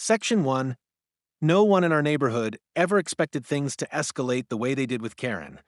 Section 1. No one in our neighborhood ever expected things to escalate the way they did with Karen.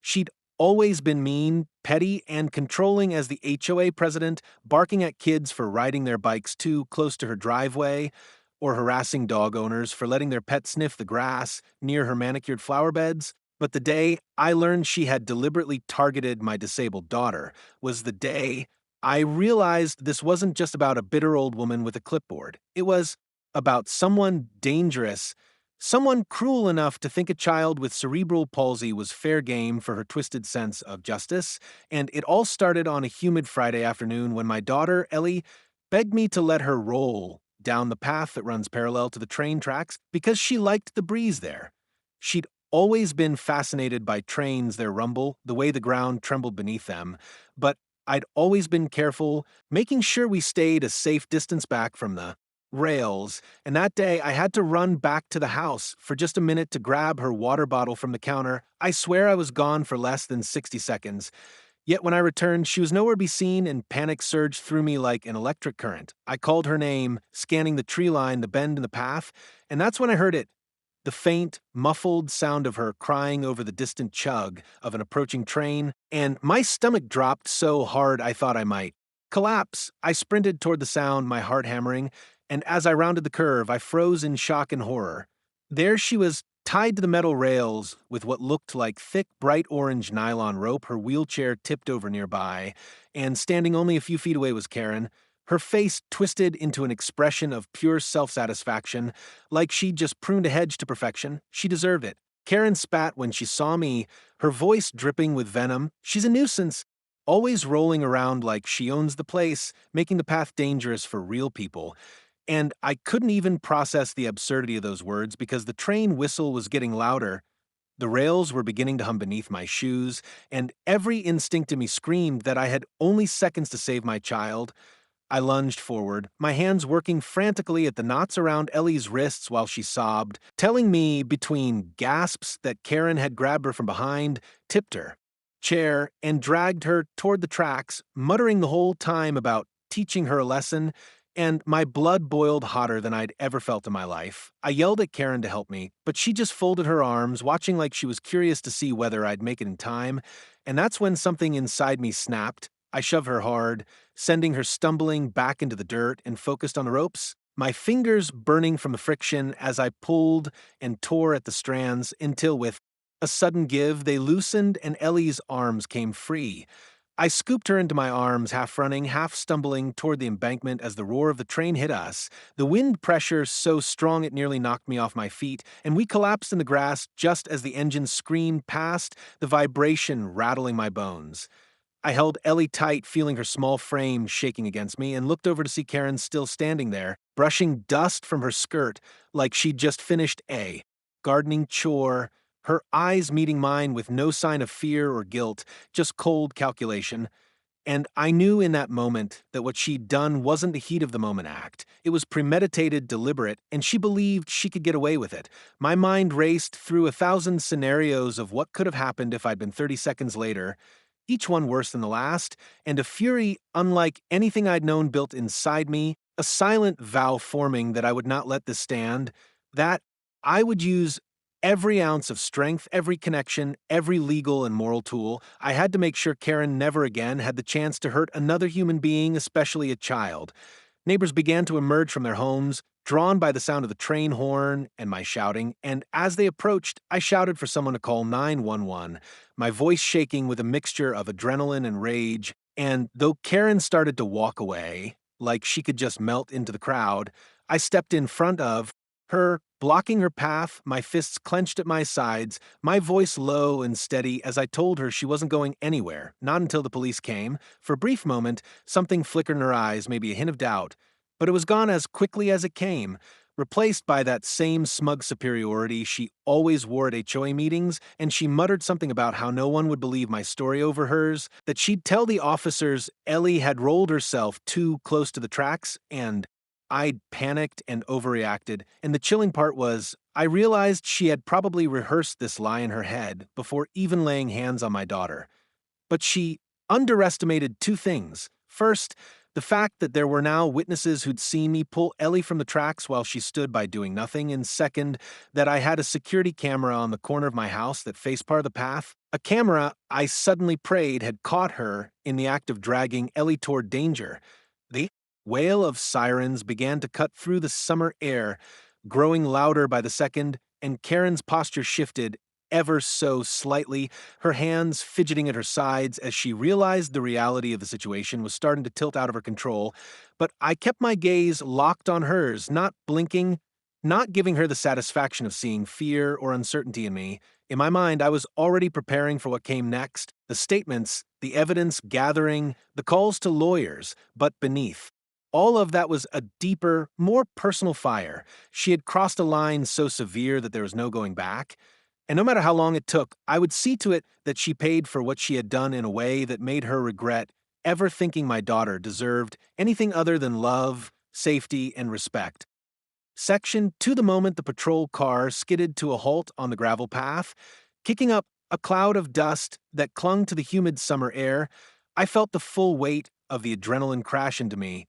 She'd always been mean, petty, and controlling as the HOA president, barking at kids for riding their bikes too close to her driveway, or harassing dog owners for letting their pets sniff the grass near her manicured flower beds. But the day I learned she had deliberately targeted my disabled daughter was the day I realized this wasn't just about a bitter old woman with a clipboard. It was about someone dangerous, someone cruel enough to think a child with cerebral palsy was fair game for her twisted sense of justice, and it all started on a humid Friday afternoon when my daughter, Ellie, begged me to let her roll down the path that runs parallel to the train tracks because she liked the breeze there. She'd always been fascinated by trains, their rumble, the way the ground trembled beneath them, but I'd always been careful, making sure we stayed a safe distance back from the rails, and that day I had to run back to the house for just a minute to grab her water bottle from the counter. I swear I was gone for less than 60 seconds. Yet when I returned, she was nowhere to be seen, and panic surged through me like an electric current. I called her name, scanning the tree line, the bend in the path, and that's when I heard it. The faint, muffled sound of her crying over the distant chug of an approaching train, and my stomach dropped so hard I thought I might collapse. I sprinted toward the sound, my heart hammering, and as I rounded the curve, I froze in shock and horror. There she was, tied to the metal rails with what looked like thick, bright orange nylon rope, her wheelchair tipped over nearby, and standing only a few feet away was Karen, her face twisted into an expression of pure self-satisfaction, like she'd just pruned a hedge to perfection. She deserved it. Karen spat when she saw me, her voice dripping with venom. She's a nuisance, always rolling around like she owns the place, making the path dangerous for real people. And I couldn't even process the absurdity of those words because the train whistle was getting louder. The rails were beginning to hum beneath my shoes, and every instinct in me screamed that I had only seconds to save my child. I lunged forward, my hands working frantically at the knots around Ellie's wrists while she sobbed, telling me between gasps that Karen had grabbed her from behind, tipped her chair, and dragged her toward the tracks, muttering the whole time about teaching her a lesson, and my blood boiled hotter than I'd ever felt in my life. I yelled at Karen to help me, but she just folded her arms, watching like she was curious to see whether I'd make it in time, and that's when something inside me snapped. I shoved her hard, sending her stumbling back into the dirt, and focused on the ropes, my fingers burning from the friction as I pulled and tore at the strands until, with a sudden give, they loosened and Ellie's arms came free. I scooped her into my arms, half running, half stumbling toward the embankment as the roar of the train hit us, the wind pressure so strong it nearly knocked me off my feet, and we collapsed in the grass just as the engine screamed past, the vibration rattling my bones. I held Ellie tight, feeling her small frame shaking against me, and looked over to see Karen still standing there, brushing dust from her skirt like she'd just finished a gardening chore, her eyes meeting mine with no sign of fear or guilt, just cold calculation. And I knew in that moment that what she'd done wasn't a heat of the moment act. It was premeditated, deliberate, and she believed she could get away with it. My mind raced through 1,000 scenarios of what could have happened if I'd been 30 seconds later, each one worse than the last, and a fury unlike anything I'd known built inside me, a silent vow forming that I would not let this stand, that I would use every ounce of strength, every connection, every legal and moral tool. I had to make sure Karen never again had the chance to hurt another human being, especially a child. Neighbors began to emerge from their homes, drawn by the sound of the train horn and my shouting, and as they approached, I shouted for someone to call 911, my voice shaking with a mixture of adrenaline and rage, and though Karen started to walk away, like she could just melt into the crowd, I stepped in front of her, blocking her path, my fists clenched at my sides, my voice low and steady as I told her she wasn't going anywhere, not until the police came. For a brief moment, something flickered in her eyes, maybe a hint of doubt, but it was gone as quickly as it came, replaced by that same smug superiority she always wore at HOA meetings, and she muttered something about how no one would believe my story over hers, that she'd tell the officers Ellie had rolled herself too close to the tracks, and I'd panicked and overreacted, and the chilling part was, I realized she had probably rehearsed this lie in her head before even laying hands on my daughter. But she underestimated two things. First, The fact that there were now witnesses who'd seen me pull Ellie from the tracks while she stood by doing nothing, and second, that I had a security camera on the corner of my house that faced part of the path, a camera I suddenly prayed had caught her in the act of dragging Ellie toward danger. The wail of sirens began to cut through the summer air, growing louder by the second, and Karen's posture shifted ever so slightly, her hands fidgeting at her sides as she realized the reality of the situation was starting to tilt out of her control. But I kept my gaze locked on hers, not blinking, not giving her the satisfaction of seeing fear or uncertainty in me. In my mind, I was already preparing for what came next, the statements, the evidence gathering, the calls to lawyers, but beneath. All of that was a deeper, more personal fire. She had crossed a line so severe that there was no going back. And no matter how long it took, I would see to it that she paid for what she had done in a way that made her regret ever thinking my daughter deserved anything other than love, safety, and respect. Section to the moment the patrol car skidded to a halt on the gravel path, kicking up a cloud of dust that clung to the humid summer air, I felt the full weight of the adrenaline crash into me.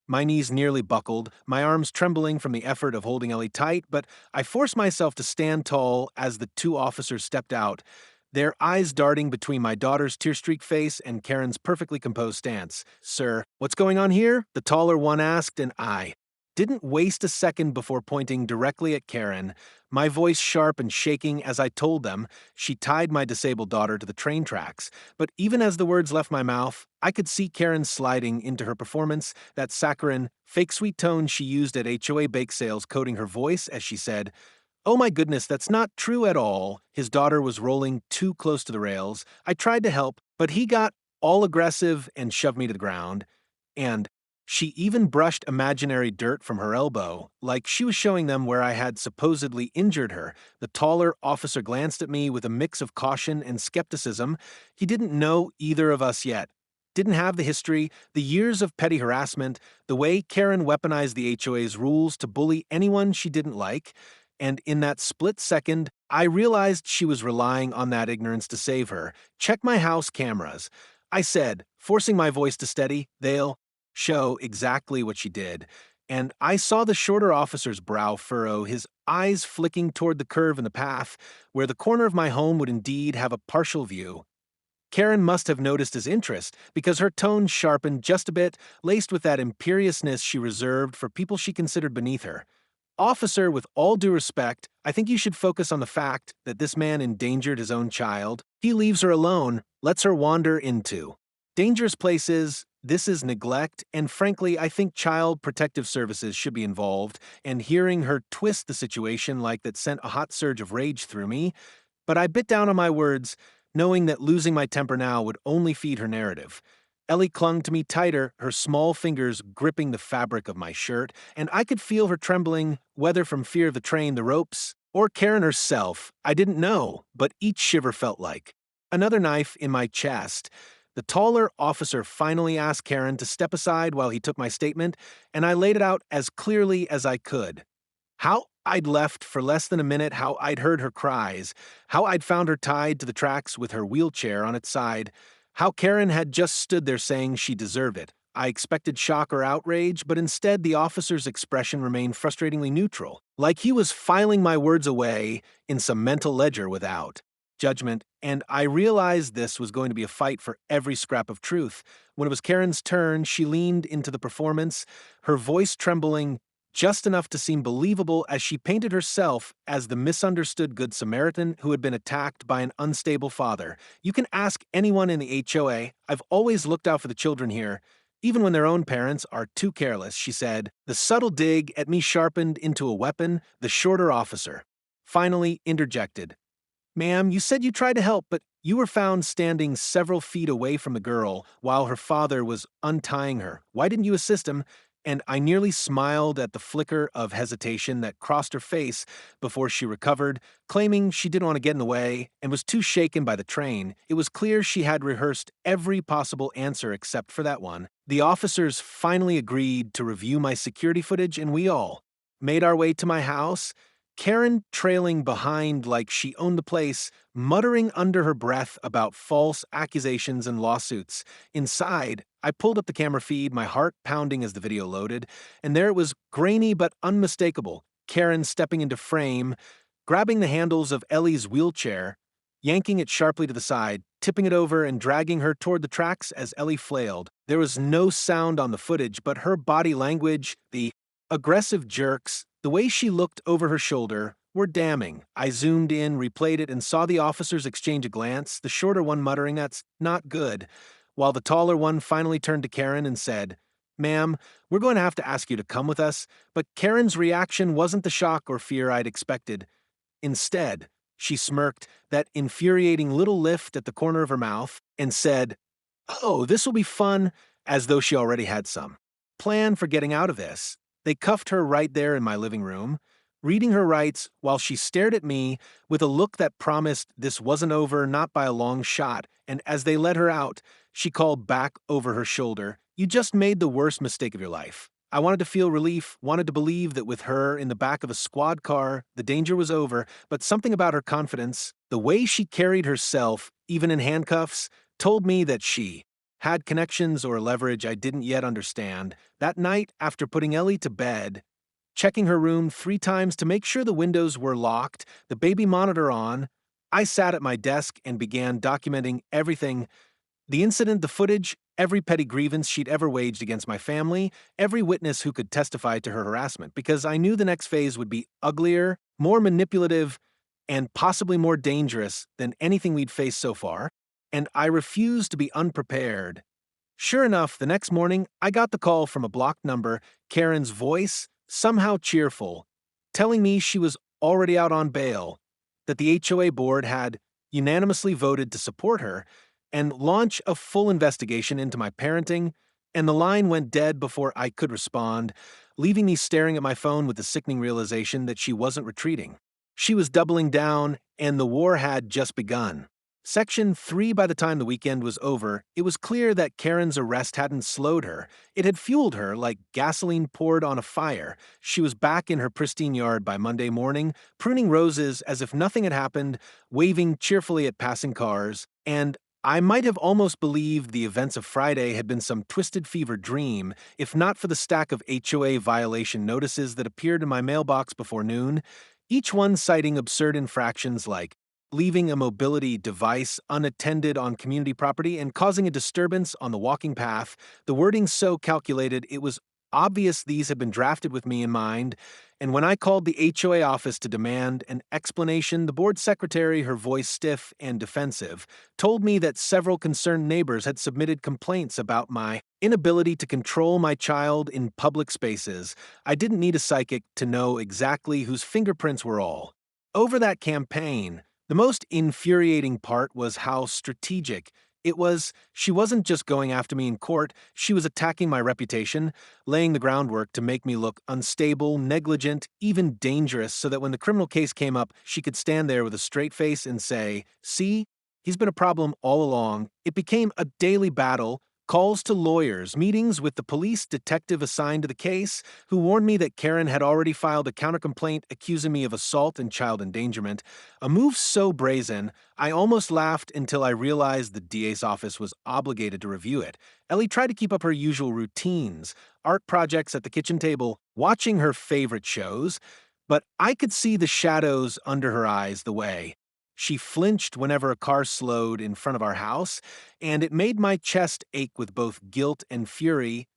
My knees nearly buckled, my arms trembling from the effort of holding Ellie tight, but I forced myself to stand tall as the two officers stepped out, their eyes darting between my daughter's tear-streaked face and Karen's perfectly composed stance. "Sir, what's going on here?" the taller one asked, and I didn't waste a second before pointing directly at Karen, my voice sharp and shaking as I told them she tied my disabled daughter to the train tracks. But even as the words left my mouth, I could see Karen sliding into her performance, that saccharine, fake sweet tone she used at HOA bake sales coating her voice as she said, "Oh my goodness, that's not true at all." His daughter was rolling too close to the rails. I tried to help, but he got all aggressive and shoved me to the ground. And she even brushed imaginary dirt from her elbow, like she was showing them where I had supposedly injured her. The taller officer glanced at me with a mix of caution and skepticism. He didn't know either of us yet. Didn't have the history, the years of petty harassment, the way Karen weaponized the HOA's rules to bully anyone she didn't like. And in that split second, I realized she was relying on that ignorance to save her. "Check my house cameras," I said, forcing my voice to steady. "They'll show exactly what she did." And I saw the shorter officer's brow furrow, his eyes flicking toward the curve in the path, where the corner of my home would indeed have a partial view. Karen must have noticed his interest, because her tone sharpened just a bit, laced with that imperiousness she reserved for people she considered beneath her. "Officer, with all due respect, I think you should focus on the fact that this man endangered his own child. He leaves her alone, lets her wander into dangerous places. This is neglect, and frankly, I think Child Protective Services should be involved." And hearing her twist the situation like that sent a hot surge of rage through me. But I bit down on my words, knowing that losing my temper now would only feed her narrative. Ellie clung to me tighter, her small fingers gripping the fabric of my shirt, and I could feel her trembling, whether from fear of the train, the ropes, or Karen herself. I didn't know, but each shiver felt like another knife in my chest. The taller officer finally asked Karen to step aside while he took my statement, and I laid it out as clearly as I could. How I'd left for less than a minute, how I'd heard her cries, how I'd found her tied to the tracks with her wheelchair on its side, how Karen had just stood there saying she deserved it. I expected shock or outrage, but instead the officer's expression remained frustratingly neutral, like he was filing my words away in some mental ledger without judgment, and I realized this was going to be a fight for every scrap of truth. When it was Karen's turn, she leaned into the performance, her voice trembling just enough to seem believable as she painted herself as the misunderstood Good Samaritan who had been attacked by an unstable father. "You can ask anyone in the HOA. I've always looked out for the children here, even when their own parents are too careless," she said. The subtle dig at me sharpened into a weapon. The shorter officer finally interjected. "Ma'am, you said you tried to help, but you were found standing several feet away from the girl while her father was untying her. Why didn't you assist him?" And I nearly smiled at the flicker of hesitation that crossed her face before she recovered, claiming she didn't want to get in the way and was too shaken by the train. It was clear she had rehearsed every possible answer except for that one. The officers finally agreed to review my security footage, and we all made our way to my house, Karen trailing behind like she owned the place, muttering under her breath about false accusations and lawsuits. Inside, I pulled up the camera feed, my heart pounding as the video loaded, and there it was, grainy but unmistakable. Karen stepping into frame, grabbing the handles of Ellie's wheelchair, yanking it sharply to the side, tipping it over and dragging her toward the tracks as Ellie flailed. There was no sound on the footage, but her body language, the aggressive jerks, the way she looked over her shoulder, were damning. I zoomed in, replayed it, and saw the officers exchange a glance, the shorter one muttering, "That's not good," while the taller one finally turned to Karen and said, "Ma'am, we're going to have to ask you to come with us," but Karen's reaction wasn't the shock or fear I'd expected. Instead, she smirked that infuriating little lift at the corner of her mouth and said, "Oh, this will be fun," as though she already had some plan for getting out of this. They cuffed her right there in my living room, reading her rights while she stared at me with a look that promised this wasn't over, not by a long shot, and as they let her out, she called back over her shoulder, "You just made the worst mistake of your life." I wanted to feel relief, wanted to believe that with her in the back of a squad car, the danger was over, but something about her confidence, the way she carried herself, even in handcuffs, told me that she had connections or leverage I didn't yet understand. That night, after putting Ellie to bed, checking her room 3 times to make sure the windows were locked, the baby monitor on, I sat at my desk and began documenting everything: the incident, the footage, every petty grievance she'd ever waged against my family, every witness who could testify to her harassment, because I knew the next phase would be uglier, more manipulative, and possibly more dangerous than anything we'd faced so far, and I refused to be unprepared. Sure enough, the next morning, I got the call from a blocked number, Karen's voice, somehow cheerful, telling me she was already out on bail, that the HOA board had unanimously voted to support her and launch a full investigation into my parenting, and the line went dead before I could respond, leaving me staring at my phone with the sickening realization that she wasn't retreating. She was doubling down, and the war had just begun. Section 3. By the time the weekend was over, it was clear that Karen's arrest hadn't slowed her. It had fueled her like gasoline poured on a fire. She was back in her pristine yard by Monday morning, pruning roses as if nothing had happened, waving cheerfully at passing cars, and I might have almost believed the events of Friday had been some twisted fever dream, if not for the stack of HOA violation notices that appeared in my mailbox before noon, each one citing absurd infractions like leaving a mobility device unattended on community property and causing a disturbance on the walking path, the wording so calculated it was obvious these had been drafted with me in mind, and when I called the HOA office to demand an explanation, the board secretary, her voice stiff and defensive, told me that several concerned neighbors had submitted complaints about my inability to control my child in public spaces. I didn't need a psychic to know exactly whose fingerprints were all over that campaign. The most infuriating part was how strategic it was. She wasn't just going after me in court, she was attacking my reputation, laying the groundwork to make me look unstable, negligent, even dangerous, so that when the criminal case came up, she could stand there with a straight face and say, "See, he's been a problem all along." It became a daily battle. Calls to lawyers, meetings with the police detective assigned to the case, who warned me that Karen had already filed a countercomplaint accusing me of assault and child endangerment, a move so brazen, I almost laughed until I realized the DA's office was obligated to review it. Ellie tried to keep up her usual routines, art projects at the kitchen table, watching her favorite shows, but I could see the shadows under her eyes the way she flinched whenever a car slowed in front of our house, and it made my chest ache with both guilt and fury.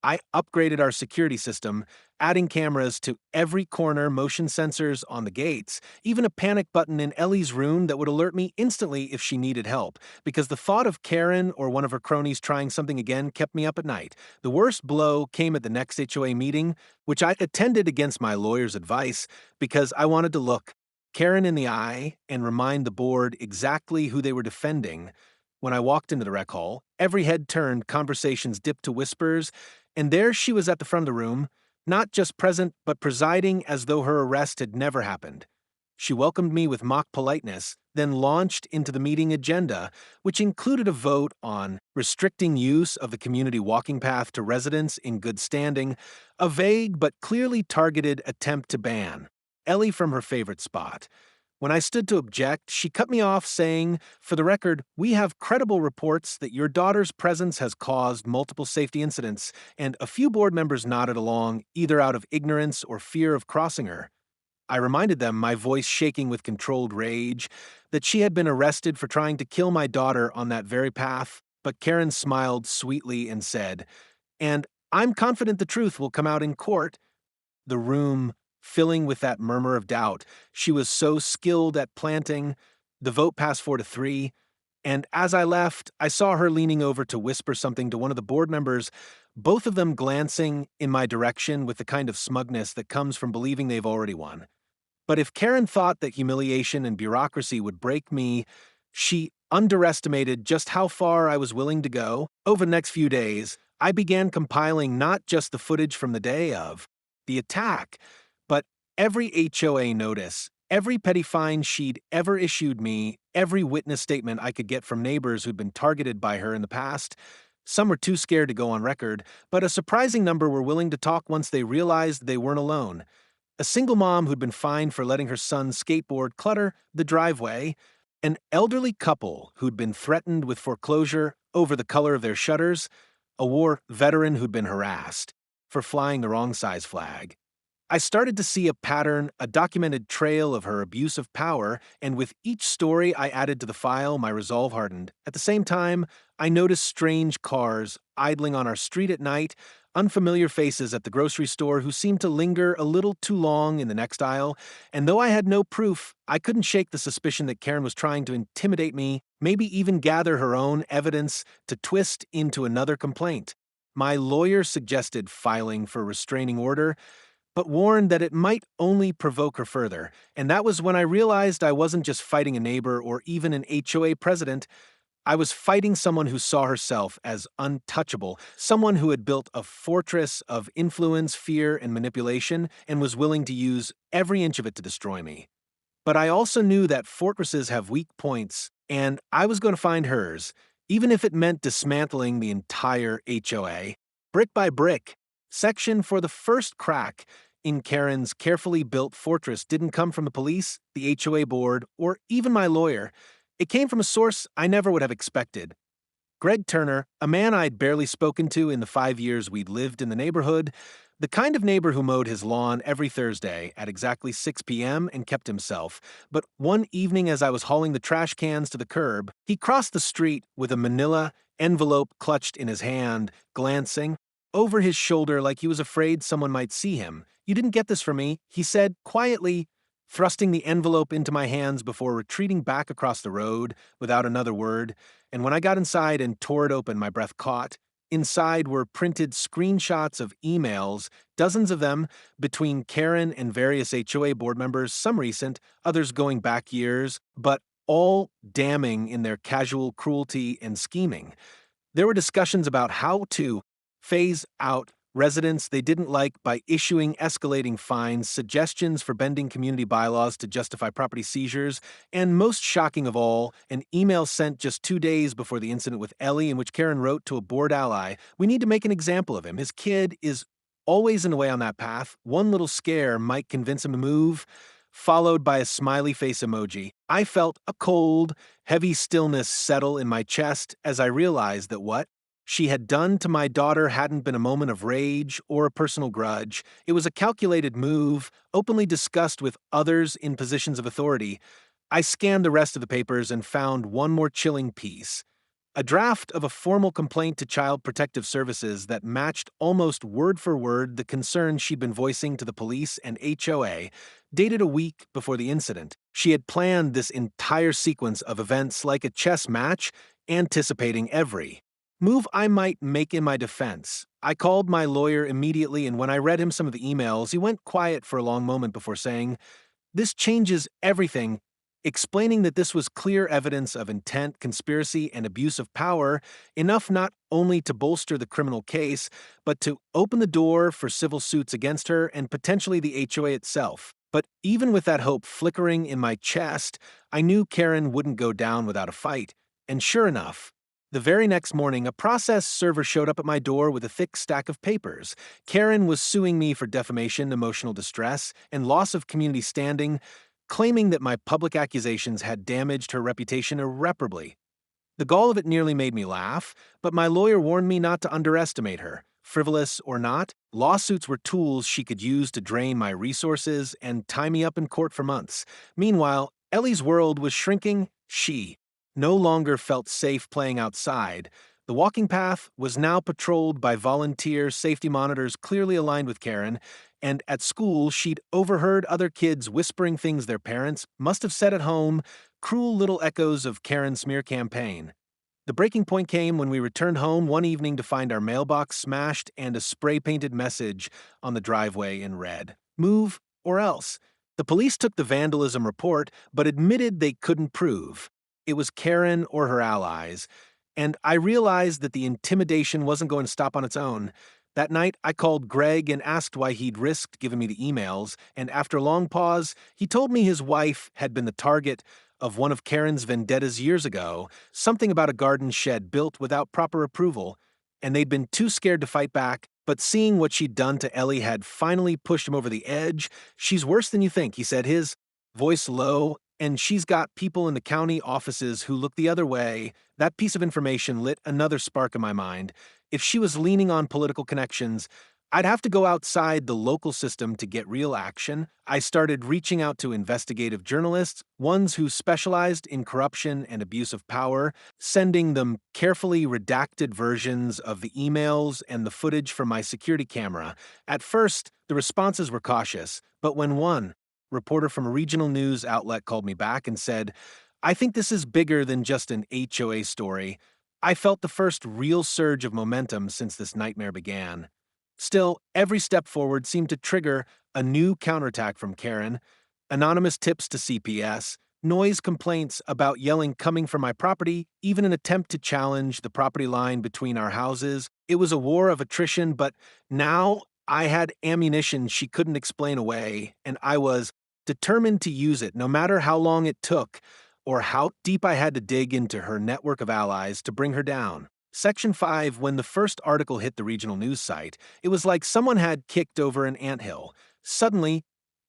I upgraded our security system, adding cameras to every corner, motion sensors on the gates, even a panic button in Ellie's room that would alert me instantly if she needed help, because the thought of Karen or one of her cronies trying something again kept me up at night. The worst blow came at the next HOA meeting, which I attended against my lawyer's advice, because I wanted to look Karen in the eye and remind the board exactly who they were defending. When I walked into the rec hall, every head turned, conversations dipped to whispers, and there she was at the front of the room, not just present, but presiding as though her arrest had never happened. She welcomed me with mock politeness, then launched into the meeting agenda, which included a vote on restricting use of the community walking path to residents in good standing, a vague but clearly targeted attempt to ban Ellie from her favorite spot, When I stood to object, she cut me off, saying, "For the record, we have credible reports that your daughter's presence has caused multiple safety incidents," and a few board members nodded along, either out of ignorance or fear of crossing her. I reminded them, my voice shaking with controlled rage, that she had been arrested for trying to kill my daughter on that very path, but Karen smiled sweetly and said, "And I'm confident the truth will come out in court." The room filling with that murmur of doubt. She was so skilled at planting. The vote passed 4-3, and as I left, I saw her leaning over to whisper something to one of the board members, both of them glancing in my direction with the kind of smugness that comes from believing they've already won. But if Karen thought that humiliation and bureaucracy would break me, she underestimated just how far I was willing to go. Over the next few days, I began compiling not just the footage from the day of the attack, but every HOA notice, every petty fine she'd ever issued me, every witness statement I could get from neighbors who'd been targeted by her in the past. Some were too scared to go on record, but a surprising number were willing to talk once they realized they weren't alone. A single mom who'd been fined for letting her son's skateboard clutter the driveway, an elderly couple who'd been threatened with foreclosure over the color of their shutters, a war veteran who'd been harassed for flying the wrong size flag. I started to see a pattern, a documented trail of her abuse of power, and with each story I added to the file, my resolve hardened. At the same time, I noticed strange cars idling on our street at night, unfamiliar faces at the grocery store who seemed to linger a little too long in the next aisle, and though I had no proof, I couldn't shake the suspicion that Karen was trying to intimidate me, maybe even gather her own evidence to twist into another complaint. My lawyer suggested filing for restraining order, but warned that it might only provoke her further, and that was when I realized I wasn't just fighting a neighbor or even an HOA president. I was fighting someone who saw herself as untouchable, someone who had built a fortress of influence, fear, and manipulation, and was willing to use every inch of it to destroy me. But I also knew that fortresses have weak points, and I was going to find hers, even if it meant dismantling the entire HOA, brick by brick. Section for the first crack in Karen's carefully built fortress didn't come from the police, the HOA board, or even my lawyer. It came from a source I never would have expected. Greg Turner, a man I'd barely spoken to in the 5 years we'd lived in the neighborhood, the kind of neighbor who mowed his lawn every Thursday at exactly 6 p.m. and kept himself. But one evening as I was hauling the trash cans to the curb, he crossed the street with a manila envelope clutched in his hand, glancing over his shoulder like he was afraid someone might see him. "You didn't get this from me," he said quietly, thrusting the envelope into my hands before retreating back across the road without another word. And when I got inside and tore it open, my breath caught. Inside were printed screenshots of emails, dozens of them, between Karen and various HOA board members, some recent, others going back years, but all damning in their casual cruelty and scheming. There were discussions about how to phase out residents they didn't like by issuing escalating fines, suggestions for bending community bylaws to justify property seizures, and most shocking of all, an email sent just 2 days before the incident with Ellie in which Karen wrote to a board ally, "We need to make an example of him. His kid is always in the way on that path. One little scare might convince him to move," followed by a smiley face emoji. I felt a cold, heavy stillness settle in my chest as I realized that what she had done to my daughter hadn't been a moment of rage or a personal grudge. It was a calculated move, openly discussed with others in positions of authority. I scanned the rest of the papers and found one more chilling piece. A draft of a formal complaint to Child Protective Services that matched almost word for word the concerns she'd been voicing to the police and HOA, dated a week before the incident. She had planned this entire sequence of events like a chess match, anticipating every move I might make in my defense. I called my lawyer immediately, and when I read him some of the emails, he went quiet for a long moment before saying, "This changes everything," explaining that this was clear evidence of intent, conspiracy, and abuse of power, enough not only to bolster the criminal case, but to open the door for civil suits against her and potentially the HOA itself. But even with that hope flickering in my chest, I knew Karen wouldn't go down without a fight. And sure enough, the very next morning, a process server showed up at my door with a thick stack of papers. Karen was suing me for defamation, emotional distress, and loss of community standing. claiming that my public accusations had damaged her reputation irreparably. The gall of it nearly made me laugh, but my lawyer warned me not to underestimate her. Frivolous or not, lawsuits were tools she could use to drain my resources and tie me up in court for months. Meanwhile, Ellie's world was shrinking. She no longer felt safe playing outside. The walking path was now patrolled by volunteer safety monitors clearly aligned with Karen, and at school she'd overheard other kids whispering things their parents must have said at home, cruel little echoes of Karen's smear campaign. The breaking point came when we returned home one evening to find our mailbox smashed and a spray-painted message on the driveway in red. Move or else. The police took the vandalism report, but admitted they couldn't prove it was Karen or her allies, and I realized that the intimidation wasn't going to stop on its own. That night, I called Greg and asked why he'd risked giving me the emails, and after a long pause, he told me his wife had been the target of one of Karen's vendettas years ago, something about a garden shed built without proper approval, and they'd been too scared to fight back, but seeing what she'd done to Ellie had finally pushed him over the edge. She's worse than you think, he said, his voice low, and she's got people in the county offices who look the other way. That piece of information lit another spark in my mind. If she was leaning on political connections, I'd have to go outside the local system to get real action. I started reaching out to investigative journalists, ones who specialized in corruption and abuse of power, sending them carefully redacted versions of the emails and the footage from my security camera. At first, the responses were cautious, but when one reporter from a regional news outlet called me back and said, "I think this is bigger than just an HOA story," I felt the first real surge of momentum since this nightmare began. Still, every step forward seemed to trigger a new counterattack from Karen, anonymous tips to CPS, noise complaints about yelling coming from my property, even an attempt to challenge the property line between our houses. It was a war of attrition, but now I had ammunition she couldn't explain away, and I was determined to use it no matter how long it took or how deep I had to dig into her network of allies to bring her down. Section 5, when the first article hit the regional news site, it was like someone had kicked over an anthill. Suddenly,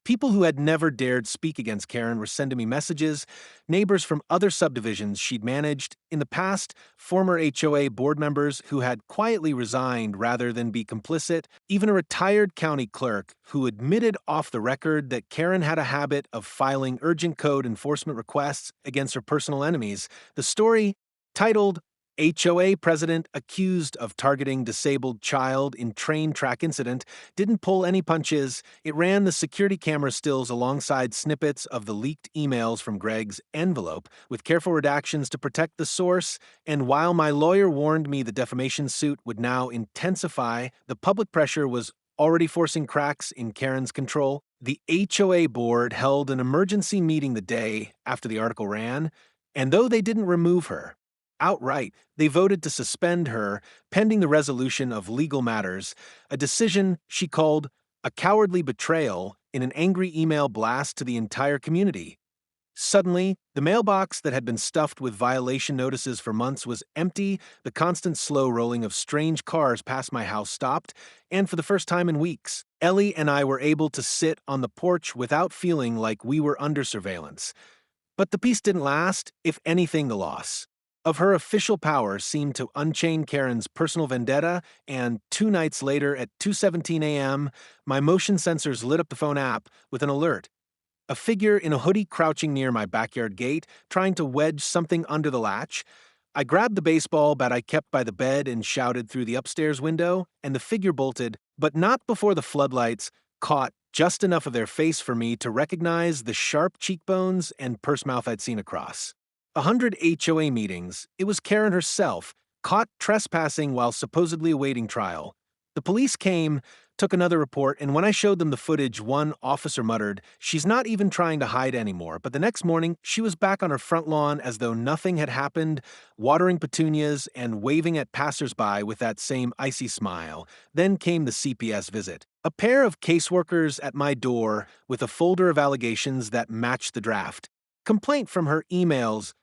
people who had never dared speak against Karen were sending me messages. Neighbors from other subdivisions she'd managed in the past, former HOA board members who had quietly resigned rather than be complicit, even a retired county clerk who admitted off the record that Karen had a habit of filing urgent code enforcement requests against her personal enemies. The story, titled HOA president accused of targeting disabled child in train track incident, didn't pull any punches. It ran the security camera stills alongside snippets of the leaked emails from Greg's envelope with careful redactions to protect the source. And while my lawyer warned me the defamation suit would now intensify, the public pressure was already forcing cracks in Karen's control. The HOA board held an emergency meeting the day after the article ran, and though they didn't remove her outright, they voted to suspend her pending the resolution of legal matters, a decision she called a cowardly betrayal in an angry email blast to the entire community. Suddenly, the mailbox that had been stuffed with violation notices for months was empty, the constant slow rolling of strange cars past my house stopped, and for the first time in weeks, Ellie and I were able to sit on the porch without feeling like we were under surveillance. But the peace didn't last, if anything, the loss of her official power seemed to unchain Karen's personal vendetta, and 2 nights later at 2:17 a.m., my motion sensors lit up the phone app with an alert. A figure in a hoodie crouching near my backyard gate, trying to wedge something under the latch. I grabbed the baseball bat I kept by the bed and shouted through the upstairs window, and the figure bolted, but not before the floodlights caught just enough of their face for me to recognize the sharp cheekbones and purse mouth I'd seen across. 100 HOA meetings, it was Karen herself, caught trespassing while supposedly awaiting trial. The police came, took another report, and when I showed them the footage, one officer muttered, "She's not even trying to hide anymore." But the next morning, she was back on her front lawn as though nothing had happened, watering petunias and waving at passersby with that same icy smile. Then came the CPS visit. A pair of caseworkers at my door with a folder of allegations that matched the draft. Complaint from her emails,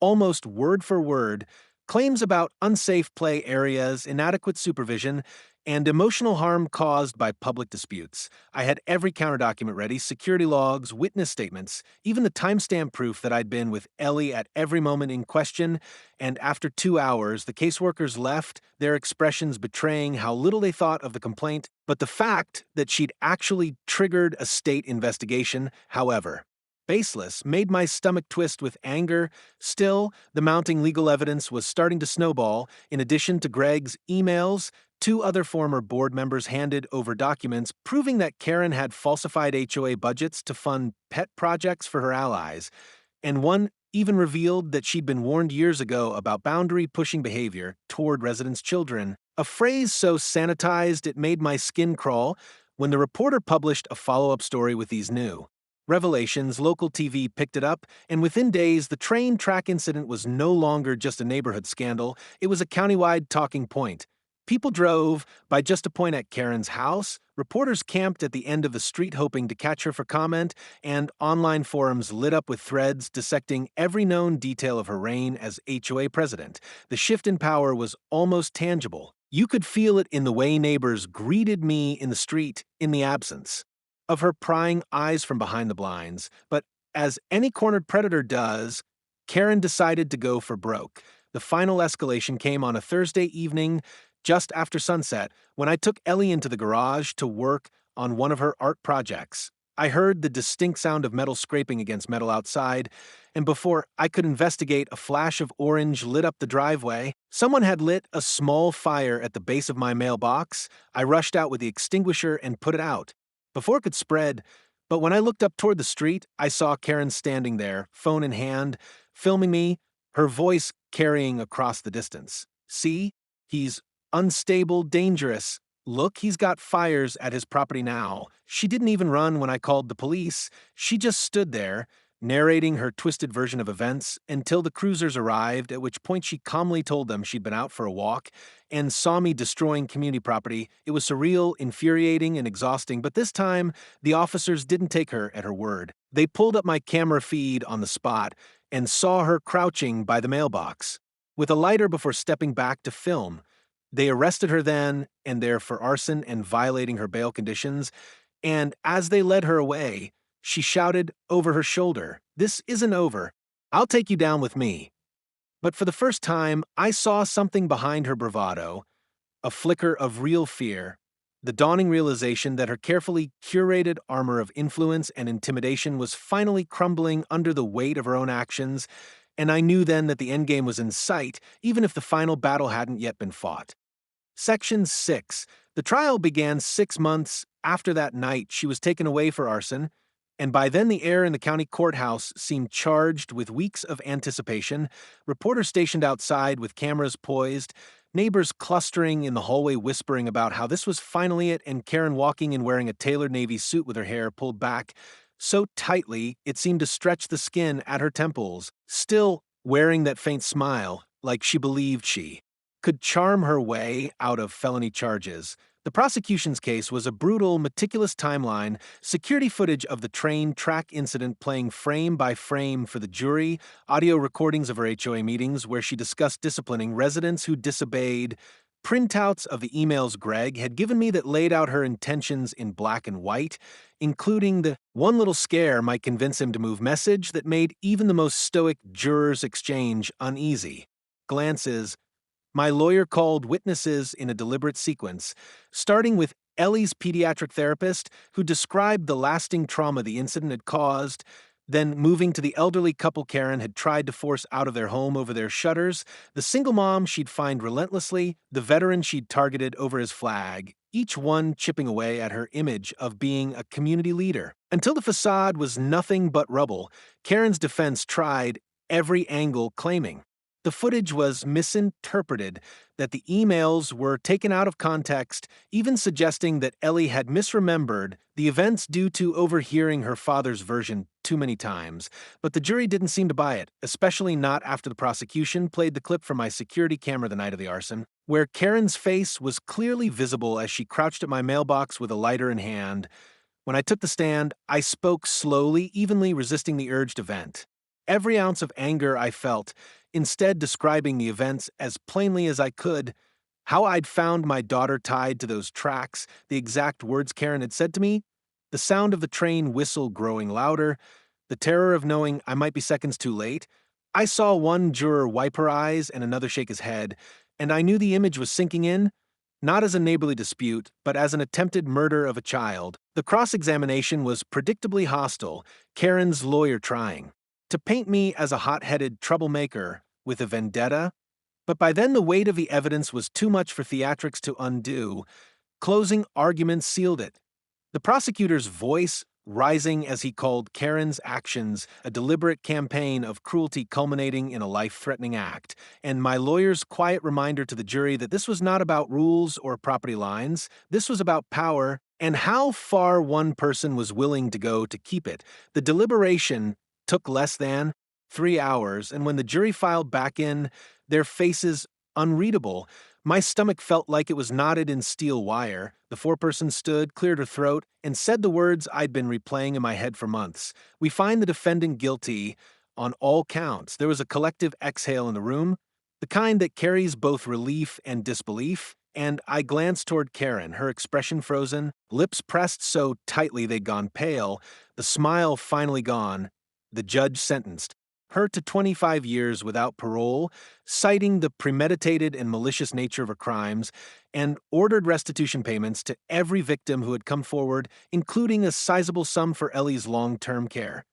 almost word for word, claims about unsafe play areas, inadequate supervision, and emotional harm caused by public disputes. I had every counterdocument ready, security logs, witness statements, even the timestamp proof that I'd been with Ellie at every moment in question, and after 2 hours, the caseworkers left, their expressions betraying how little they thought of the complaint, but the fact that she'd actually triggered a state investigation, however, baseless, made my stomach twist with anger. Still, the mounting legal evidence was starting to snowball. In addition to Greg's emails, two other former board members handed over documents proving that Karen had falsified HOA budgets to fund pet projects for her allies, and one even revealed that she'd been warned years ago about boundary-pushing behavior toward residents' children, a phrase so sanitized it made my skin crawl when the reporter published a follow-up story with these new revelations. Local TV picked it up, and within days, the train track incident was no longer just a neighborhood scandal, it was a countywide talking point. People drove by just a point at Karen's house, reporters camped at the end of the street hoping to catch her for comment, and online forums lit up with threads dissecting every known detail of her reign as HOA president. The shift in power was almost tangible. You could feel it in the way neighbors greeted me in the street in the absence of her prying eyes from behind the blinds. But as any cornered predator does, Karen decided to go for broke. The final escalation came on a Thursday evening just after sunset, when I took Ellie into the garage to work on one of her art projects. I heard the distinct sound of metal scraping against metal outside, and before I could investigate, a flash of orange lit up the driveway. Someone had lit a small fire at the base of my mailbox. I rushed out with the extinguisher and put it out before it could spread, but when I looked up toward the street, I saw Karen standing there, phone in hand, filming me, her voice carrying across the distance. "See? He's unstable, dangerous. Look, he's got fires at his property now." She didn't even run when I called the police. She just stood there, narrating her twisted version of events until the cruisers arrived, at which point she calmly told them she'd been out for a walk and saw me destroying community property. It was surreal, infuriating, and exhausting, but this time, the officers didn't take her at her word. They pulled up my camera feed on the spot and saw her crouching by the mailbox with a lighter before stepping back to film. They arrested her then and there for arson and violating her bail conditions, and as they led her away, she shouted over her shoulder, "This isn't over. I'll take you down with me." But for the first time, I saw something behind her bravado, a flicker of real fear, the dawning realization that her carefully curated armor of influence and intimidation was finally crumbling under the weight of her own actions, and I knew then that the endgame was in sight, even if the final battle hadn't yet been fought. Section 6. The trial began 6 months after that night she was taken away for arson, and by then the air in the county courthouse seemed charged with weeks of anticipation, reporters stationed outside with cameras poised, neighbors clustering in the hallway whispering about how this was finally it, and Karen walking in wearing a tailored navy suit with her hair pulled back so tightly it seemed to stretch the skin at her temples, still wearing that faint smile like she believed she could charm her way out of felony charges. The prosecution's case was a brutal, meticulous timeline, security footage of the train track incident playing frame by frame for the jury, audio recordings of her HOA meetings where she discussed disciplining residents who disobeyed, printouts of the emails Greg had given me that laid out her intentions in black and white, including the "one little scare might convince him to move" message that made even the most stoic jurors' exchange uneasy. Glances. My lawyer called witnesses in a deliberate sequence, starting with Ellie's pediatric therapist, who described the lasting trauma the incident had caused, then moving to the elderly couple Karen had tried to force out of their home over their shutters, the single mom she'd fined relentlessly, the veteran she'd targeted over his flag, each one chipping away at her image of being a community leader. Until the facade was nothing but rubble, Karen's defense tried every angle, claiming the footage was misinterpreted, that the emails were taken out of context, even suggesting that Ellie had misremembered the events due to overhearing her father's version too many times. But the jury didn't seem to buy it, especially not after the prosecution played the clip from my security camera the night of the arson, where Karen's face was clearly visible as she crouched at my mailbox with a lighter in hand. When I took the stand, I spoke slowly, evenly resisting the urge to vent. Every ounce of anger I felt, instead describing the events as plainly as I could. How I'd found my daughter tied to those tracks, the exact words Karen had said to me, the sound of the train whistle growing louder, the terror of knowing I might be seconds too late. I saw one juror wipe her eyes and another shake his head, and I knew the image was sinking in, not as a neighborly dispute, but as an attempted murder of a child. The cross-examination was predictably hostile, Karen's lawyer trying to paint me as a hot-headed troublemaker with a vendetta, but by then the weight of the evidence was too much for theatrics to undo. Closing arguments sealed it. The prosecutor's voice, rising as he called Karen's actions a deliberate campaign of cruelty culminating in a life-threatening act, and my lawyer's quiet reminder to the jury that this was not about rules or property lines, this was about power and how far one person was willing to go to keep it. The deliberation took less than 3 hours, and when the jury filed back in, their faces unreadable, my stomach felt like it was knotted in steel wire. The foreperson stood, cleared her throat, and said the words I'd been replaying in my head for months. We find the defendant guilty on all counts. There was a collective exhale in the room, the kind that carries both relief and disbelief, and I glanced toward Karen, her expression frozen, lips pressed so tightly they'd gone pale, the smile finally gone. The judge sentenced her to 25 years without parole, citing the premeditated and malicious nature of her crimes, and ordered restitution payments to every victim who had come forward, including a sizable sum for Ellie's long-term care.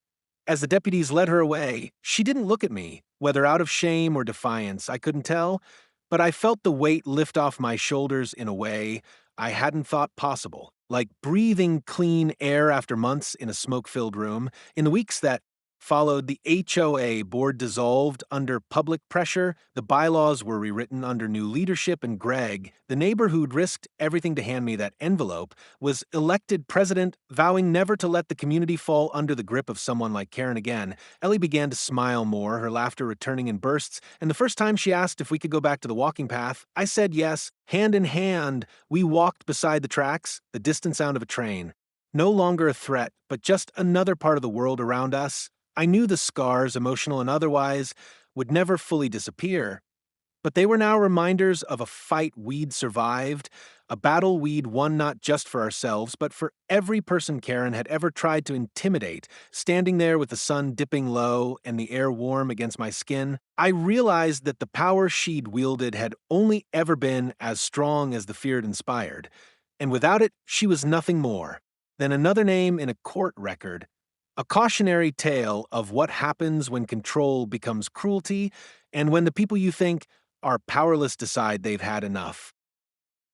As the deputies led her away, she didn't look at me, whether out of shame or defiance, I couldn't tell, but I felt the weight lift off my shoulders in a way I hadn't thought possible, like breathing clean air after months in a smoke-filled room. In the weeks that followed, the HOA board dissolved under public pressure, the bylaws were rewritten under new leadership, and Greg, the neighbor who'd risked everything to hand me that envelope, was elected president, vowing never to let the community fall under the grip of someone like Karen again. Ellie began to smile more, her laughter returning in bursts, and the first time she asked if we could go back to the walking path, I said yes. Hand in hand, we walked beside the tracks, the distant sound of a train. No longer a threat, but just another part of the world around us. I knew the scars, emotional and otherwise, would never fully disappear, but they were now reminders of a fight we'd survived, a battle we'd won not just for ourselves, but for every person Karen had ever tried to intimidate. Standing there with the sun dipping low and the air warm against my skin, I realized that the power she'd wielded had only ever been as strong as the fear it inspired, and without it, she was nothing more than another name in a court record. A cautionary tale of what happens when control becomes cruelty and when the people you think are powerless decide they've had enough.